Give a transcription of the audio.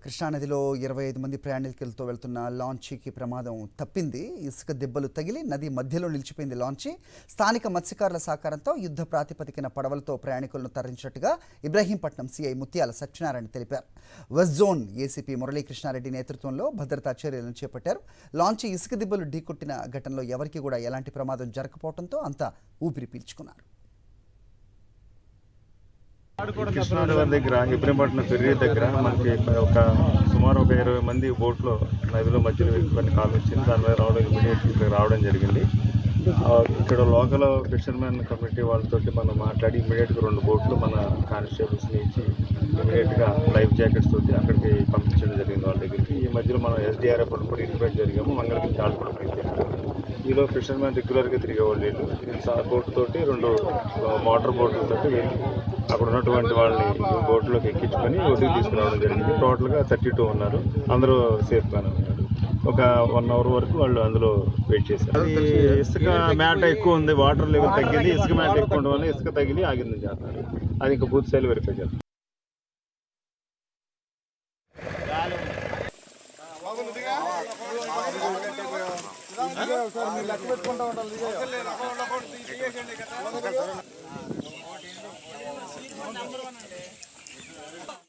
కృష్ణానదిలో 25 మంది ప్రయాణికులతో వెళ్తున్న లాంచీకి ప్రమాదం తప్పింది. ఇసుక దెబ్బలు తగిలి నది మధ్యలో నిలిచిపోయింది లాంచీ. స్థానిక మత్స్యకారుల సహకారంతో యుద్ధ ప్రాతిపదికన పడవలతో ప్రయాణికులను తరలించినట్టుగా ఇబ్రహీంపట్నం సీఐ ముత్యాల సత్యనారాయణ తెలిపారు. వెస్ట్ జోన్ ఏసీపీ మురళీకృష్ణారెడ్డి నేతృత్వంలో భద్రతా చర్యలను చేపట్టారు. లాంచీ ఇసుక దెబ్బలు ఢీకొట్టిన ఘటనలో ఎవరికీ కూడా ఎలాంటి ప్రమాదం జరగకపోవడంతో అంతా ఊపిరి పీల్చుకున్నారు. కృష్ణానగర్ దగ్గర ఇబ్రహీంపట్నం ఫెర్రీ దగ్గర మనకి సుమారు 20 మంది బోట్లో నదిలో మధ్యలో కొన్ని కాలు వచ్చింది. దాని మీద ఇమీడియట్గా రావడం జరిగింది. ఇక్కడ లోకల్ ఫిషర్మెన్ కమిటీ వాళ్ళతో మనం మాట్లాడి ఇమీడియట్గా 2 బోట్లు మన కానిస్టేబుల్స్ని ఇచ్చి ఇమీడియట్గా లైఫ్ జాకెట్స్ తోటి అక్కడికి పంపించడం జరిగింది వాళ్ళ దగ్గరికి. ఈ మధ్యలో మనం ఎస్డిఆర్ఎఫ్ కూడా ఇన్వైట్ జరిగాము. మంగళగిరి వాళ్ళు కూడా బయలుదేరారు. ఈలో ఫిషర్మెన్ రెగ్యులర్గా తిరిగేవాళ్ళు బోట్ తోటి 2 మోటార్ బోట్లతోటి వెళ్ళి అక్కడ ఉన్నటువంటి వాళ్ళని బోట్లోకి ఎక్కించుకొని ఒడ్డుకి తీసుకురావడం జరిగింది. టోటల్గా 32 ఉన్నారు. అందరూ సేఫ్గానే ఉన్నారు. ఒక 1 అవర్ వరకు వాళ్ళు అందులో వెయిట్ చేశారు. ఇసుక మ్యాట ఎక్కువ ఉంది, వాటర్ లెవెల్ తగ్గింది. ఇసుక మ్యాట ఎక్కువ ఉండడం వల్ల ఇసుక తగిలి ఆగిందని చేస్తారు. అది ఇంకా పూర్తి స్థాయిలో వెరిఫై చేస్తారు.